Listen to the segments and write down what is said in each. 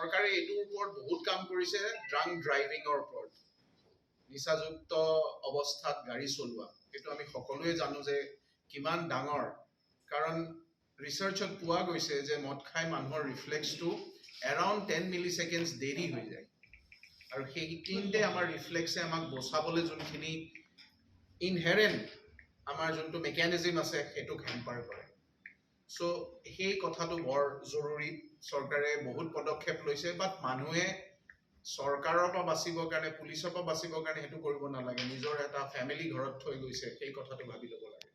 চৰকাৰে এইটোৰ ওপৰত বহুত কাম কৰিছে ড্ৰাংক ড্ৰাইভিঙৰ ওপৰত নিচাযুক্ত অৱস্থাত গাড়ী চলোৱা এইটো আমি সকলোৱে জানো যে কিমান ডাঙৰ কাৰণ ৰিচাৰ্চত পোৱা গৈছে যে মদ খাই মানুহৰ ৰিফ্লেক্সটো এৰাউণ্ড 10 মিলিছেকেণ্ডছ দেৰি হৈ যায় আৰু সেইখিনিতে আমাৰ ৰিফ্লেক্সে আমাক বচাবলৈ যোনখিনি ইনহেৰেণ্ট আমাৰ যোনটো মেকানিজম আছে সেইটোক হেম্পাৰ কৰে সো সেই কথাটো বৰ জৰুৰী চৰকাৰে বহুত পদক্ষেপ লৈছে বাট মানুহে চৰকাৰৰ পৰা বাচিবৰ কাৰণে পুলিচৰ পৰা বাচিবৰ কাৰণে সেইটো কৰিব নালাগে নিজৰ এটা ফ্যামিলি ঘৰত থৈ গৈছে সেই কথাটো ভাবি ল'ব লাগে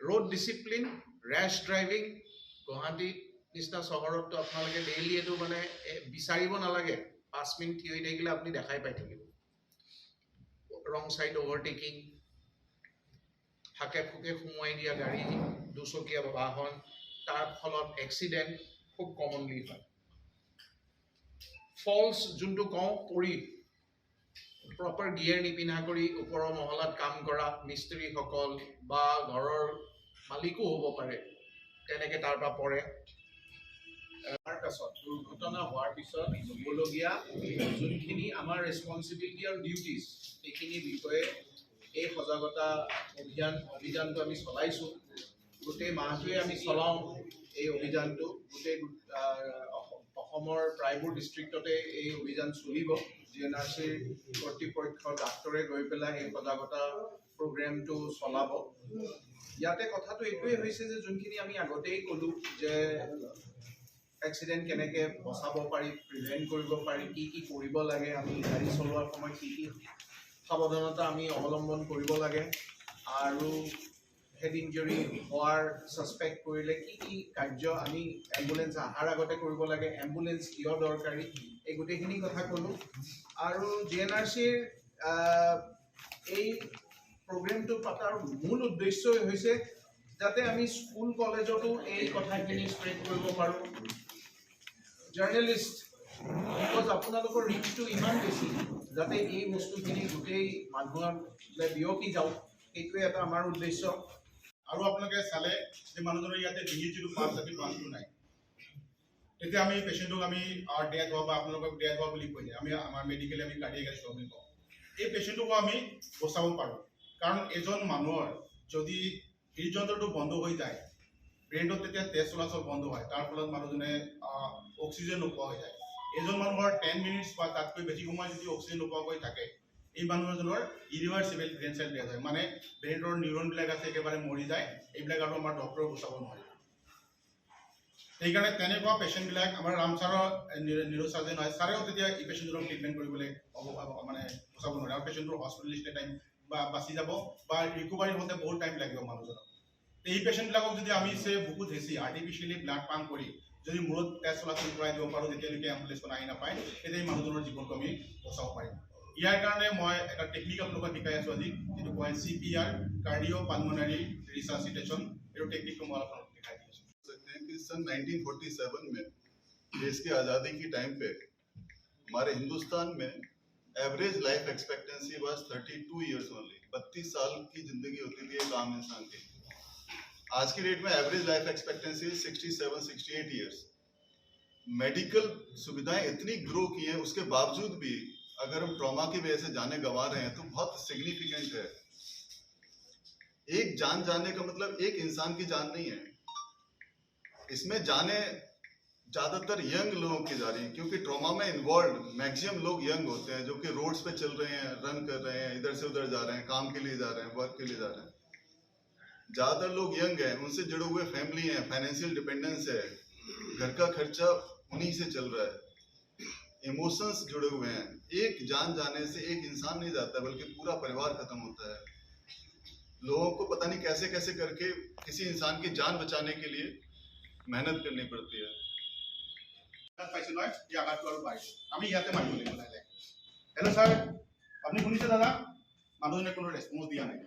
ৰোড ডিসিপ্লিন ৰেশ ড্ৰাইভিং গুৱাহাটী নিচিনা চহৰততো আপোনালোকে ডেইলি এইটো মানে বিচাৰিব নালাগে 5 মিনিট থিয় হৈ থাকিলে আপুনি দেখাই পাই থাকিব ৰং সাইড ওভাৰটেকিং হাকে ফুকে সোমাই দিয়া গাড়ী দুচকীয়া বাহন তাৰ ফলত এক্সিডেন্ট খুব কমনলি হয় ফলস যোনটো কওঁ পৰি প্ৰপাৰ গিয়াৰ নিপিন্ধা কৰি ওপৰৰ মহলাত কাম কৰা মিস্ত্ৰীসকল বা ঘৰৰ মালিকো হ'ব পাৰে তেনেকে তাৰ পৰা পৰে তাৰ পাছত দুৰ্ঘটনা হোৱাৰ পিছত হ'বলগীয়া যোনখিনি আমাৰ ৰেছপন্সিবিলিটি আৰু ডিউটিজ সেইখিনি বিষয়ে এই সজাগতা অভিযানটো আমি চলাইছো গোটেই মাহটোৱে আমি চলাওঁ এই অভিযানটো গোটেই অসমৰ প্ৰায়বোৰ ডিষ্ট্ৰিক্টতে এই অভিযান চলিব জিএনআৰচিৰ কৰ্তৃপক্ষ ডাক্তৰে গৈ পেলাই এই সজাগতা প্ৰগ্ৰেমটো চলাব ইয়াতে কথাটো এইটোৱে হৈছে যে যোনখিনি আমি আগতেই ক'লো যে এক্সিডেন্ট কেনেকে বচাব পাৰি প্ৰিভেন্ট কৰিব পাৰি কি কৰিব লাগে আমি গাড়ী চলোৱাৰ সময়ত কি সাৱধানতা আমি অৱলম্বন কৰিব লাগে আৰু হেড ইঞ্জুৰি হোৱাৰ সাসপেক্ট কৰিলে কি কাৰ্য আমি এম্বুলেন্স আহাৰ আগতে কৰিব লাগে এম্বুলেন্স কিয় দৰকাৰী এই গোটেইখিনি কথা ক'লো আৰু জিএনআৰচিৰ এই প্ৰগ্ৰেমটো পতাৰ মূল উদ্দেশ্যই হৈছে যাতে আমি স্কুল কলেজতো এই কথাখিনি স্প্ৰেড কৰিব পাৰোঁ জাৰ্নেলিষ্ট বিকজ আপোনালোকৰ ৰিচটো ইমান বেছি যাতে এই বস্তুখিনি গোটেই মানুহলৈ বিয়পি যাওক এইটোৱে এটা আমাৰ উদ্দেশ্য আৰু আপোনালোকে চালে যে মানুহজনৰ ইয়াতে ডিঙিৰ যিটো পাঁচ আছে পাঁচটো নাই তেতিয়া আমি পেচেণ্টক আমি ডেথ হোৱা বা আপোনালোকক ডেথ হোৱা বুলি কৈ দিয়ে আমি আমাৰ মেডিকেল আমি কাৰ্ডিয়েক এৰেষ্ট বুলি কওঁ এই পেচেণ্টকো আমি বচাব পাৰোঁ কাৰণ এজন মানুহৰ যদি হৃদযন্ত্ৰটো বন্ধ হৈ যায় ব্ৰেইনত তেতিয়া তেজ চলাচল বন্ধ হয় তাৰ ফলত মানুহজনে অক্সিজেন নোপোৱা হৈ যায় এজন মানুহৰ 10 মিনিটছ বা তাতকৈ বেছি সময় যদি অক্সিজেন নোপোৱাকৈ থাকে এই মানুহজনৰ ইৰিভাৰ্চিবল ব্ৰেইন চেল ডেথ হয় মানে ব্ৰেইনৰ নিউৰনবিলাক আছে একেবাৰে মৰি যায় এইবিলাক আৰু আমাৰ ডক্টৰে বচাব নোৱাৰে সেইকাৰণে তেনেকুৱা পেচেণ্টবিলাক আমাৰ ৰামচাৰৰ নিউৰ'চাৰ্জন হয় ছাৰেও তেতিয়া এই পেচেণ্টজনক ট্ৰিটমেণ্ট কৰিবলৈ মানে বচাব নোৱাৰে আৰু পেচেণ্টৰ হস্পিটেলিষ্টে টাইম বা বাচি যাব বা ৰিকভাৰী হওঁতে বহুত টাইম লাগিব মানুহজনক এই পেচেণ্টবিলাকক যদি আমি বুকুত হেঁচি আৰ্টিফিচিয়েলি ব্লাড পাম্প কৰি যদি মূৰত তেজ চলাচল কৰাই দিব পাৰোঁ যেতিয়ালৈকে এম্বুলেন্সখন আহি নাপায় তেতিয়া এই মানুহজনৰ জীৱনটো আমি বচাব পাৰিম ইয়াৰ কাৰণে মই এটা টেকনিক আপোনালোকক শিকাই আছোঁ আজি যিটো কয় CPR কাৰ্ডিঅ' পালমোনাৰী ৰিচাৰ্চিটেশ্যন এই টেকনিকটো মই আপোনালোকক শিকাই দি আছোঁ सन 1947 में देश की आज़ादी की टाइम पे हमारे हिंदुस्तान में average life expectancy was 32 years only 32 साल की जिंदगी होती थी एक आम इंसान की आज की डेट में average life expectancy 67-68 years medical सुविधाएं इतनी ग्रो की हैं उसके बावजूद भी अगर हम ट्रॉमा की वजह से जाने गंवा रहे हैं तो बहुत सिग्निफिकेंट है एक जान जाने का मतलब एक इंसान की जान नहीं है इसमें जाने ज्यादातर यंग लोगों की जा रही है क्योंकि ट्रॉमा में इन्वॉल्व मैक्सिमम लोग यंग होते हैं जो कि रोड्स पे चल रहे हैं रन कर रहे हैं इधर से उधर जा रहे हैं काम के लिए जा रहे हैं वर्क के लिए जा रहे हैं ज्यादातर लोग यंग हैं उनसे जुड़े हुए फैमिली हैं फाइनेंशियल डिपेंडेंस है घर का खर्चा उन्हीं से चल रहा है इमोशंस जुड़े हुए हैं एक जान जाने से एक इंसान नहीं जाता बल्कि पूरा परिवार खत्म होता है लोगों को पता नहीं कैसे कैसे करके किसी इंसान की जान बचाने के लिए मेहनत करनी पड़ती है পাইছে নহয় এই আঘাতটো আৰু বাঢ়িছে আমি ইয়াতে মাৰিব লাগিব লাহে লাহে হেল্ল' ছাৰ আপুনি শুনিছে দাদা মানুহজনে কোনো ৰেছপন্স দিয়া নাই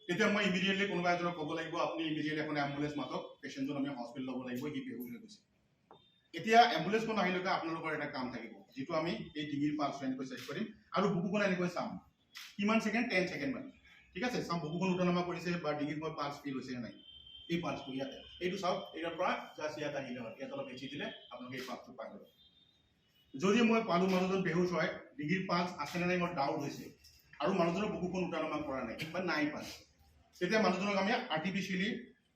তেতিয়া মই ইমিডিয়েটলি কোনোবা এজনক ক'ব লাগিব আপুনি ইমিডিয়েটলি এখন এম্বুলেন্স মাতক পেচেণ্টজন আমি হস্পিটেল ল'ব লাগিব সি বেহুচ হৈ গৈছে এতিয়া এম্বুলেন্সখন আহিলৈকে আপোনালোকৰ এটা কাম থাকিব যিটো আমি এই ডিঙিৰ পালছ এনেকৈ চেক কৰিম আৰু বুকুখন এনেকৈ চাম কিমান ছেকেণ্ড 10 ছেকেণ্ড মানে ঠিক আছে চাম বুকুখন উঠানামা কৰিছে বা ডিঙিৰ পালছ ফিল হৈছে নাই এই পাল্চটো ইয়াতে এইটো চাওক ইয়াৰ পৰা জাষ্ট ইয়াত আহিলে হয় ইয়াত অলপ বেছি দিলে আপোনালোকে এই পাল্চটো পাই যাব যদি মই পালো মানুহজন বেহুচ হয় ডিগ্ৰীৰ পাল্চ আছে নে নাই মোৰ ডাউট হৈছে আৰু মানুহজনৰ বুকুখন উঠানমা কৰা নাই বা নাই পাল্চ তেতিয়া মানুহজনক আমি আৰ্টিফিচিয়েলি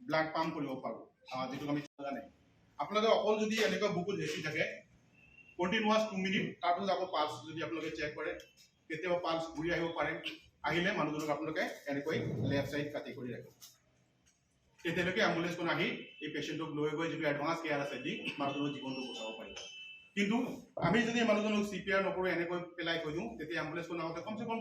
ব্লাড পাম্প কৰিব পাৰোঁ যিটো আমি জানে আপোনালোকে অকল যদি এনেকুৱা বুকুত হেঁচি থাকে কণ্টিনিউৱাছ 2 মিনিট তাৰপিছত আকৌ পাল্চ যদি আপোনালোকে চেক কৰে কেতিয়াবা পাল্চ ঘূৰি আহিব পাৰে আহিলে মানুহজনক আপোনালোকে এনেকৈ লেফ্ট চাইড কাটি কৰি ৰাখিব তেতিয়ালৈকে এম্বুলেন্সখন আহি এই পেচেণ্টক লৈ গৈ যিটো এডভান্স কেয়াৰ আছে দি মানুহজনৰ জীৱনটো বচাব পাৰিব কিন্তু আমি যদি মানুহজনক CPR নকৰোঁ এনেকৈ পেলাই থৈ দিওঁ তেতিয়া এম্বুলেন্সখন আহোঁতে কমচে কম